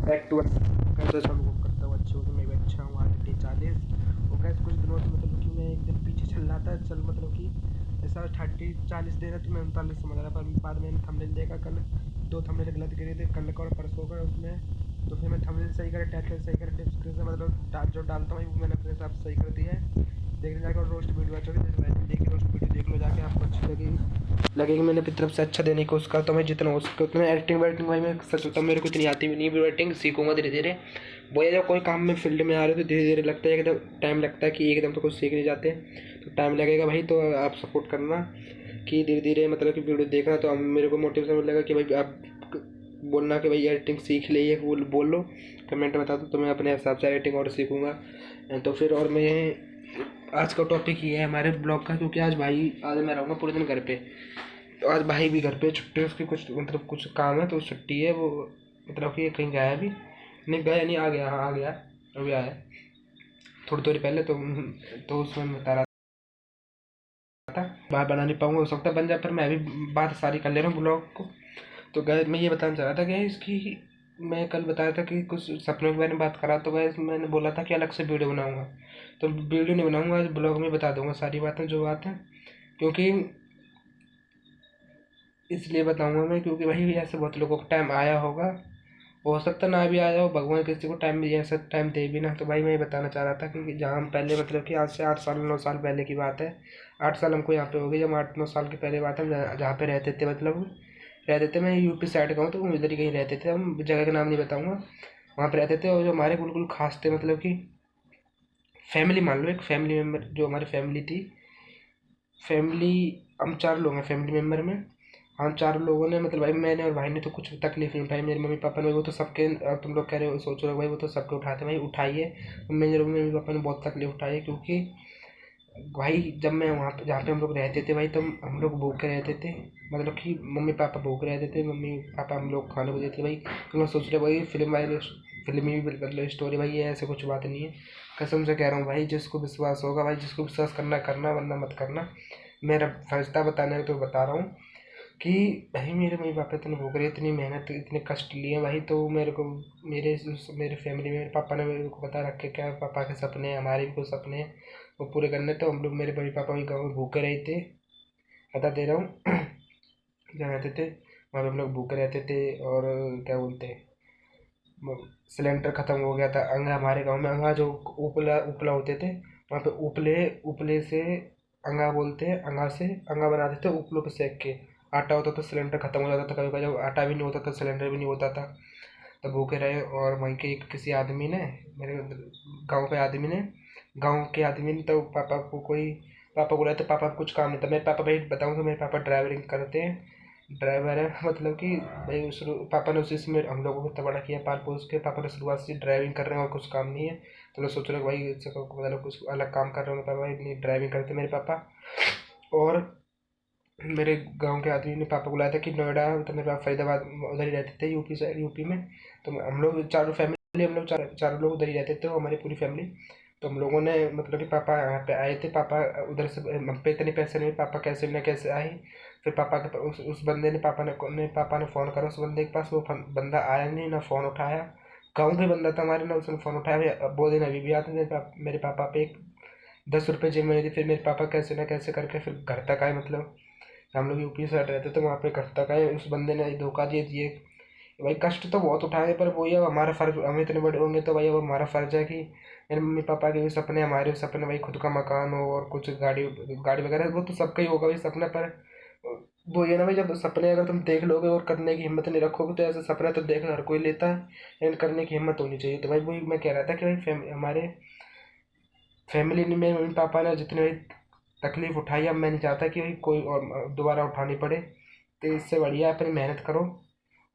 Back to कैसे सब लोग करता हूँ अच्छे होते मैं भी अच्छा हूँ। आज डे 40 और कैसे कुछ दिनों से मतलब कि मैं एक दिन पीछे चल रहा था चल मतलब कि ऐसा 40 दिन है तो मैं 39 समझ रहा पर बाद में थंबनेल देखा कल 2 थंबनेल गलत गिरे थे कल का और परसों का उसमें तो फिर मैं थंबनेल सही करे टाइटल सही करे डिस्क्रिप्शन मतलब जो डालता हूँ वो मैंने अपने हिसाब से सही कर दिया है। देखने जाकर रोस्ट वीडियो अच्छा देखिए रोस्ट वीडियो देख लो जाके आपको अच्छी लगेगी मैंने अपनी तरफ से अच्छा देने की कोशिश करता हूँ मैं जितना हो सके उतना। एडिटिंग वाइटिंग भाई मैं सच होता मेरे को इतनी आती भी नहीं भी एडिटिंग सीखूंगा धीरे धीरे। वो जब कोई काम में फील्ड में आ रहे हो तो धीरे धीरे लगता है एकदम टाइम लगता है कि एकदम तो कुछ सीख नहीं जाते तो टाइम लगेगा भाई। तो आप सपोर्ट करना कि धीरे धीरे मतलब कि वीडियो देखना तो मेरे को मोटिवेशन मिलेगा कि भाई आप बोलना कि भाई एडिटिंग सीख ले ये बोल लो कमेंट बता दो तो मैं अपने हिसाब से एडिटिंग और सीखूंगा। तो फिर और मैं आज का टॉपिक ये है हमारे ब्लॉग का क्योंकि आज मैं रहूँगा पूरे दिन घर पे। तो आज भाई भी घर पे छुट्टी है उसकी कुछ मतलब कुछ काम है तो छुट्टी है वो मतलब कि कहीं गया भी नहीं गया नहीं आ गया हाँ आ गया अभी आया थोड़ी देर पहले तो उसमें मैं बता रहा था बात बना नहीं पाऊंगा हो सकता है बन जाए पर मैं अभी बात सारी कर ले रहा हूँ ब्लॉग को। तो गैस मैं ये बताना चाह रहा था कि इसकी मैं कल बताया था कि कुछ सपनों के बारे में बात करा तो गैस मैंने बोला था कि अलग से वीडियो बनाऊंगा तो वीडियो नहीं बनाऊंगा आज ब्लॉग में बता दूंगा सारी बातें जो बात है क्योंकि इसलिए बताऊंगा मैं क्योंकि भाई ऐसे बहुत लोगों को टाइम आया होगा हो सकता ना भी आया हो भगवान किसी को टाइम भी ऐसा टाइम दे भी ना। तो भाई मैं ये बताना चाह रहा था कि जहाँ हम पहले मतलब कि आज से 8 साल 9 साल पहले की बात है 8 साल हमको यहाँ पे हो गई जब 8 9 साल की पहले बात है जहाँ पे रहते थे मतलब रहते थे मैं यूपी साइड का हूँ तो इधर ही कहीं रहते थे हम जगह का नाम नहीं बताऊँगा वहाँ पे रहते थे और जो हमारे बिल्कुल खास थे मतलब कि फैमिली मान लो एक फैमिली मेम्बर जो हमारी फैमिली थी फैमिली हम 4 लोग हैं फैमिली मेम्बर में। हम 4 लोगों ने मतलब भाई मैंने और भाई ने तो कुछ तकलीफ नहीं उठाई मेरे मम्मी पापा ने वो तो सबके अब तुम लोग कह रहे हो सोच रहे हो भाई वो तो सबके उठाते भाई उठाइए। मेरे मम्मी पापा ने बहुत तकलीफ उठाई है क्योंकि भाई जब मैं वहाँ पे जहाँ पे हम लोग रहते थे भाई तो हम लोग भूखे रहते थे मतलब कि मम्मी पापा भूखे रहते थे मम्मी पापा हम लोग खाने को देते थे भाई। तो मैं सोच रहा भाई फिल्मी मतलब स्टोरी भाई ये ऐसे कुछ बात नहीं है कसम से कह रहा हूँ भाई जिसको विश्वास होगा भाई जिसको विश्वास करना करना वरना मत करना। मेरा फर्ज था बताने का तो बता रहा हूँ कि भाई मेरे मम्मी पापा इतने भूख रहे इतनी मेहनत इतने कष्ट लिए भाई तो मेरे को मेरे फैमिली में मेरे पापा ने मेरे को बता रखे क्या पापा के सपने हैं हमारे भी कुछ सपने हैं वो पूरे करने तो हम लोग मेरे मम्मी पापा भी गाँव में भूखे रहे थे बता दे रहा हूँ जहाँ रहते थे वहाँ पे हम लोग भूखे रहते थे और क्या बोलते हैं सिलेंडर ख़त्म हो गया था अंगा हमारे गांव में अंगा जो उपला उपला होते थे वहाँ पे उपले उपले से अंगा बोलते हैं अंगा से अंगा बनाते थे उपलों पे सेक के आटा होता था सिलेंडर ख़त्म हो जाता था कभी कभी जब आटा भी नहीं होता था सिलेंडर भी नहीं होता था तब भूखे रहे और वहीं के किसी आदमी ने मेरे गांव के आदमी ने गांव के आदमी ने तो पापा को बोला था पापा को कुछ काम नहीं था मेरे पापा भाई बताऊँ तो मेरे पापा ड्राइवरिंग करते हैं ड्राइवर है मतलब कि भाई शुरू पापा ने उसी में हम लोगों को इतना बड़ा किया पाल पोस के पापा ने शुरुआत से ड्राइविंग कर रहे हैं और कुछ काम नहीं है। तो मैं सोच रहा हूँ भाई इससे मतलब कुछ अलग काम कर रहे होंगे पापा भाई नहीं ड्राइविंग करते मेरे पापा। और मेरे गांव के आदमी ने पापा को बुलाया था कि नोएडा तो मेरे पापा फरीदाबाद उधर ही रहते थे यूपी साइड यूपी में। तो हम लोग चारों फैमिली हम लोग चारों लोग उधर ही रहते थे हमारी पूरी फैमिली। तो हम लोगों ने मतलब कि पापा यहाँ पे आए थे पापा उधर से हम पे इतने पैसे नहीं पापा कैसे न कैसे आए। फिर पापा के उस बंदे ने पापा ने फ़ोन करा उस बंदे के पास वो बंदा आया नहीं ना फ़ोन उठाया गाँव का ही बंदा था हमारे ना उसने फ़ोन उठाया वो दिन अभी भी याद है मेरे पापा पे 10 रुपये जेब में नहीं थे फिर मेरे पापा कैसे ना कैसे करके फिर घर तक आए मतलब हम लोग यूपी साइड रहते थे वहाँ पे घर तक आए उस बंदे ने धोखा दे दिए। भाई कष्ट तो बहुत उठाए पर वही अब हमारा फर्ज हम इतने बड़े होंगे तो भाई अब हमारा फर्ज है कि मेरे मम्मी पापा के भी सपने हमारे भी सपने भाई खुद का मकान हो और कुछ गाड़ी गाड़ी वगैरह वो तो सबका ही होगा भाई सपना पर वो ये ना भाई जब सपने अगर तुम देख लोगे और करने की हिम्मत नहीं रखोगे तो ऐसे सपना तो देख हर कोई लेता है लेकिन करने की हिम्मत होनी चाहिए। तो भाई वही मैं कह रहा था कि भाई हमारे फैमिली में मम्मी पापा ने जितने भी तकलीफ उठाई अब मैं नहीं चाहता कि भाई कोई और दोबारा उठानी पड़े। तो इससे बढ़िया अपनी मेहनत करो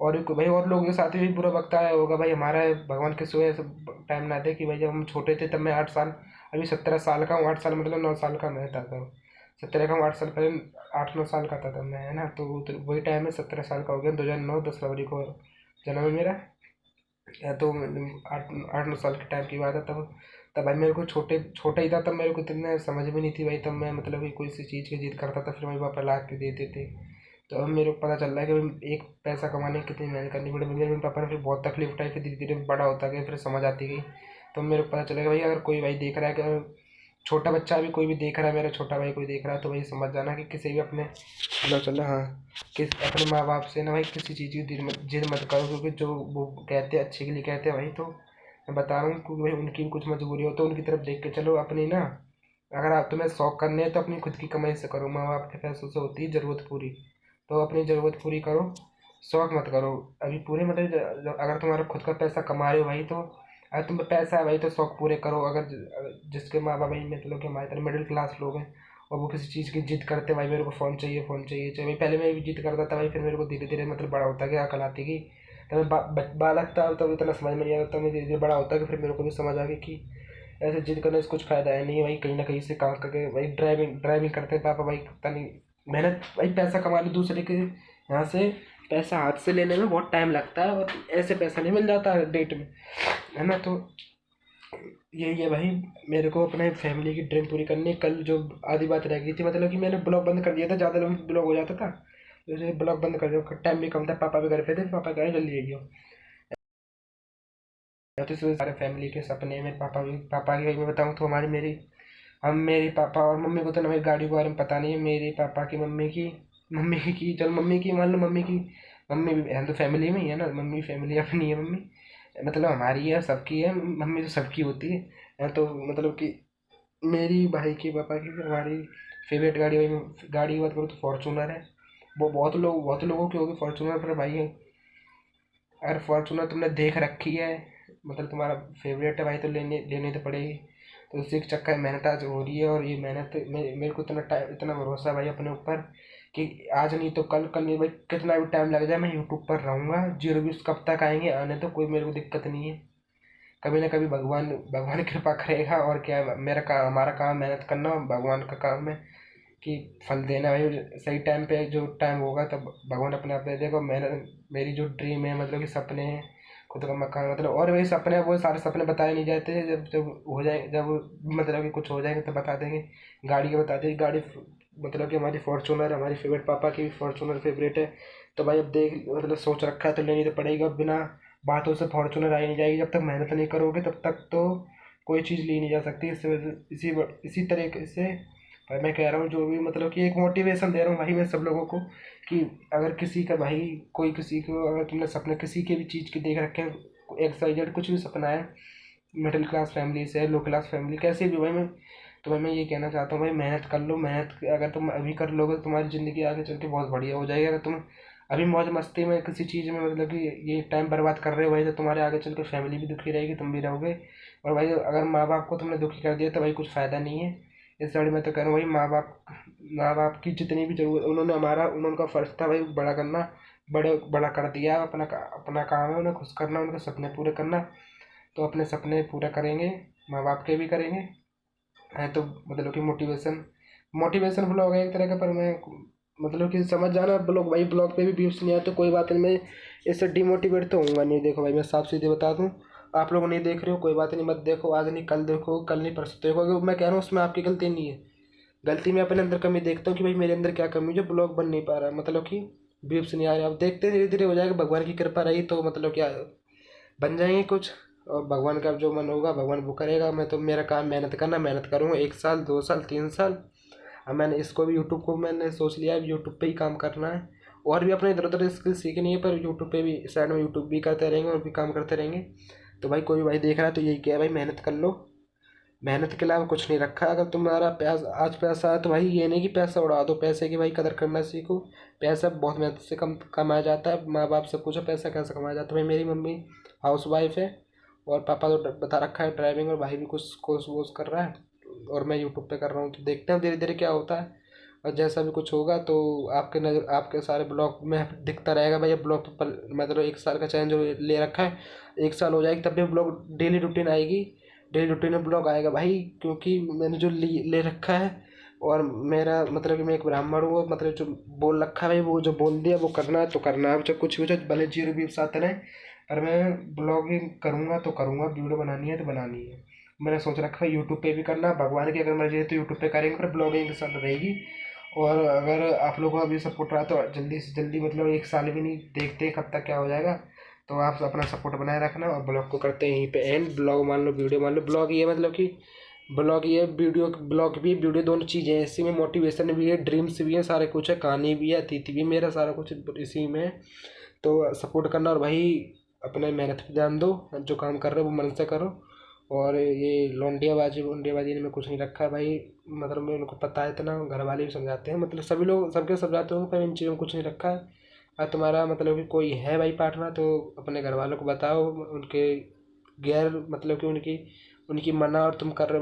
और भी भाई और लोगों के साथ भी बुरा वक्त आया होगा भाई हमारा भगवान के सिवा ऐसा टाइम ना दे कि भाई जब हम छोटे थे तब मैं 8 साल अभी 17 साल का हूँ 8 साल मतलब 9 साल का मैं था तब 17 का हूँ 8 साल पहले 8 9 साल का था तब मैं है ना तो वही टाइम है 17 साल का हो गया 2009 10 फरवरी को जन्म है मेरा या तो 8 8 9 साल के टाइम की बात है तब तब भाई मेरे को छोटा ही था तब मेरे को इतने समझ में नहीं थी भाई तब मैं मतलब कि कोई सी चीज़ की जिद करता था फिर मेरे पापा ला के देते थे। तो अब मेरे को पता चल रहा है कि भाई एक पैसा कमाने की कितनी मेहनत करनी पड़ी। मेरे पापा ने फिर बहुत तकलीफ उठाई, फिर धीरे धीरे बड़ा होता गया, फिर समझ आती गई। तो मेरे को पता चलेगा भाई, अगर कोई भाई देख रहा है कि छोटा बच्चा भी कोई भी देख रहा है, मेरा छोटा भाई कोई देख रहा है, तो भाई समझ जाना कि किसी भी अपने मतलब चल रहा, हाँ, किस अपने माँ बाप से ना भाई किसी चीज़ की जिद मत करो, क्योंकि जो वो कहते हैं अच्छे के लिए कहते हैं भाई। तो मैं बता रहा हूँ, क्योंकि भाई उनकी भी कुछ मजबूरी हो, तो उनकी तरफ देख के चलो अपनी ना। अगर आप तुम्हें शौक करने हैं तो अपनी खुद की कमाई से करो, माँ बाप के पैसों से होती है ज़रूरत पूरी। तो अपनी ज़रूरत पूरी करो, शौक मत करो अभी पूरे। मतलब अगर तुम्हारा खुद का पैसा कमा रहे हो भाई, तो अगर तुम्हें पैसा है भाई तो शौक पूरे करो। अगर जिसके माँ बाप भाई मतलब कि हमारे तरह मिडिल क्लास लोग हैं, और वो किसी चीज़ की जिद करते हैं भाई, मेरे को फ़ोन चाहिए, फ़ोन चाहिए चाहिए भाई। पहले मैं भी जिद करता था भाई, फिर मेरे को धीरे धीरे मतलब बड़ा होता गया, अकल आती गई। तब मैं बालक था, तब इतना समझ में नहीं आता, तब मैं धीरे धीरे बड़ा होता गया, फिर मेरे को भी समझ आ गई कि ऐसे जिद करने से कुछ फ़ायदा है नहीं भाई। कहीं ना कहीं से काम करके भाई ड्राइविंग ड्राइविंग करते हैं पापा भाई, पता नहीं मेहनत भाई, पैसा कमाने दूसरे के यहाँ से पैसा हाथ से लेने में बहुत टाइम लगता है, और ऐसे पैसा नहीं मिल जाता डेट में, है ना। तो यही है भाई, मेरे को अपने फैमिली की ड्रीम पूरी करनी है। कल जो आधी बात रह गई थी, मतलब कि मैंने ब्लॉग बंद कर दिया था, ज़्यादा लंबा ब्लॉग हो जाता था, तो इसलिए ब्लॉग बंद कर दिया। टाइम भी कम था, पापा भी घर पे थे, पापा कहे जल्दी आई हो। तो इसलिए सारे फैमिली के सपने, मेरे पापा की भाई मैं बताऊँ तो हमारी मेरी हम मेरी पापा और मम्मी को तो ना भाई गाड़ी के बारे में पता नहीं है। मेरे पापा की मम्मी की चल मम्मी की मान लो, मम्मी भी हम तो फैमिली में ही है ना, मम्मी फैमिली अपनी है। मम्मी मतलब हमारी है, सबकी है, मम्मी तो सबकी होती है। तो मतलब कि मेरी भाई की पापा की हमारी फेवरेट गाड़ी भाई, गाड़ी की बात करूँ तो फॉर्चूनर है। वो बहुत लोगों की होगी फॉर्चूनर, पर भाई अगर फॉर्चूनर तुमने देख रखी है, मतलब तुम्हारा फेवरेट है भाई, तो लेनी लेनी तो पड़ेगी। तो उसी के चक्कर में मेहनत आज हो रही है, और ये मेहनत मेरे को इतना टाइम, इतना भरोसा है भाई अपने ऊपर कि आज नहीं तो कल, कल नहीं भाई, कितना भी टाइम लग जाए मैं यूट्यूब पर रहूँगा। 0 व्यूज़ कब तक आएंगे आने, तो कोई मेरे को दिक्कत नहीं है। कभी ना कभी भगवान भगवान कृपा करेगा, और क्या है, मेरा काम, हमारा काम मेहनत करना, भगवान का काम है कि फल देना भाई। सही टाइम पे जो टाइम होगा तब भगवान अपने आप दे देगा। मैंने मेरी जो ड्रीम है, मतलब कि सपने हैं, खुद का मकान, मतलब और वही सपने, वो सारे सपने बताए नहीं जाते हैं। जब जब हो जाए, जब मतलब कि कुछ हो जाएंगे तो बता देंगे। गाड़ी के बता देंगे, गाड़ी मतलब कि हमारी फॉर्चूनर, हमारी फेवरेट, पापा की भी फॉर्चूनर फेवरेट है। तो भाई अब देख मतलब सोच रखा है तो लेनी तो पड़ेगी। अब बिना बातों से फॉर्चूनर आई नहीं जाएगी, जब तक मेहनत नहीं करोगे तब तक तो कोई चीज़ ली नहीं जा सकती। इसी तरीके से भाई मैं कह रहा हूँ, जो भी मतलब कि एक मोटिवेशन दे रहा हूँ भाई मैं सब लोगों को, कि अगर किसी का भाई, कोई किसी को, अगर तुमने सपने किसी के भी चीज़ के देख रखे हैं, XYZ कुछ भी सपना है, मिडिल क्लास फैमिली से, लो क्लास फैमिली, कैसे भी भाई, मैं तो भाई मैं ये कहना चाहता हूँ भाई, मेहनत कर लो। मेहनत अगर तुम अभी कर लोगे तो तुम्हारी ज़िंदगी आगे चल के बहुत बढ़िया हो जाएगी। अगर तुम अभी मौज मस्ती में किसी चीज़ में मतलब कि ये टाइम बर्बाद कर रहे हो भाई, तो तुम्हारे आगे चल के फैमिली भी दुखी रहेगी, तुम भी रहोगे। और भाई अगर माँ बाप को तुमने दुखी कर दिया तो भाई कुछ फ़ायदा नहीं है। इस साइड मैं तो कह रहा हूँ भाई, माँ बाप की जितनी भी जरूरत, उनका फ़र्ज था भाई बड़ा करना, बड़ा कर दिया। अपना काम है उन्हें खुश करना, उनके सपने पूरे करना। तो अपने सपने पूरे करेंगे, माँ बाप के भी करेंगे। है तो मतलब कि मोटिवेशन ब्लॉग है एक तरह का, पर मैं मतलब कि समझ जाना, ब्लॉग भाई, ब्लॉग पे भी व्यूज़ नहीं आए तो कोई बात नहीं, मैं इससे डिमोटिवेट तो होऊंगा नहीं। देखो भाई मैं साफ सीधे बता दूं, आप लोग नहीं देख रहे हो कोई बात नहीं, मत देखो, आज नहीं कल देखो, कल नहीं परसों देखो, क्योंकि मैं कह रहा हूँ उसमें आपकी गलती नहीं है। गलती मैं अपने अंदर कमी देखता हूँ कि भाई मेरे अंदर क्या कमी है, जो ब्लॉग बन नहीं पा रहा, मतलब कि व्यूज़ नहीं आ रहे। अब देखते हैं, धीरे धीरे हो जाएगा, भगवान की कृपा रही तो मतलब क्या बन जाएंगे कुछ। और भगवान का जो मन होगा भगवान वो करेगा। मैं तो, मेरा काम मेहनत करना, मेहनत करूँगा 1 साल 2 साल 3 साल। अब मैंने इसको भी, यूट्यूब को मैंने सोच लिया है यूट्यूब पे ही काम करना है। और भी अपने इधर उधर स्किल सीखनी है, पर यूट्यूब पे भी साइड में यूट्यूब भी करते रहेंगे और भी काम करते रहेंगे। तो भाई कोई भाई देख रहा है तो यही क्या है भाई, मेहनत कर लो। मेहनत के अलावा कुछ नहीं रखा। अगर तुम्हारा पैसा आज पैसा है तो भाई ये नहीं कि पैसा उड़ा दो, पैसे की भाई कदर करना सीखो। पैसा बहुत मेहनत से कम कमाया जाता है। माँ बाप से पूछो पैसा कैसे कमाया जाता है। भाई मेरी मम्मी हाउस वाइफ है, और पापा तो बता रखा है ड्राइविंग, और भाई भी कुछ कोर्स वोर्स कर रहा है, और मैं यूट्यूब पे कर रहा हूँ। तो देखते हैं धीरे धीरे क्या होता है, और जैसा भी कुछ होगा तो आपके नज़र, आपके सारे ब्लॉग में दिखता रहेगा भाई। ये ब्लॉग पर मतलब 1 साल का चैलेंज जो ले रखा है, 1 साल हो जाएगी तब भी ब्लॉग डेली रूटीन आएगी, डेली रूटीन में ब्लॉग आएगा भाई, क्योंकि मैंने जो ले रखा है। और मेरा मतलब कि मैं एक ब्राह्मण हूँ, मतलब जो बोल रखा है भाई, वो जो बोल दिया वो करना है तो करना है, चाहे कुछ भी हो जाए, भले 0 व्यूज़ आते रहे, पर मैं ब्लॉगिंग करूँगा तो करूँगा, वीडियो बनानी है तो बनानी है। मैंने सोच रखा है यूट्यूब पे भी करना, भगवान की अगर मर्जी है तो यूट्यूब पे करेंगे, पर ब्लॉगिंग के साथ रहेगी। और अगर आप लोगों को अभी सपोर्ट रहा तो जल्दी से जल्दी, मतलब 1 साल भी नहीं, देखते हैं कब तक क्या हो जाएगा। तो आप अपना सपोर्ट बनाए रखना, और ब्लॉग को करते हैं यहीं पे एंड। ब्लॉग मान लो, वीडियो मान लो, ब्लॉग ये मतलब कि ब्लॉग ये वीडियो, ब्लॉग भी वीडियो दोनों चीज़ें हैं। इसी में मोटिवेशन भी है, ड्रीम्स भी है, सारे कुछ है, कहानी भी है, अतिथि भी, मेरा सारा कुछ इसी में है। तो सपोर्ट करना, और भाई अपने मेहनत पे ध्यान दो, जो काम कर रहे हो वो मन से करो। और ये लौंडियाबाजी वोंडियाबाजी में कुछ नहीं रखा है भाई, मतलब मैं उनको पता है इतना, घर वाले भी समझाते हैं, मतलब सभी लोग सबके समझाते होंगे, पर इन चीज़ों में कुछ नहीं रखा है। और तुम्हारा मतलब कि कोई है भाई पार्टनर, तो अपने घर वालों को बताओ, उनके गैर मतलब कि उनकी उनकी मना और तुम कर रहे हो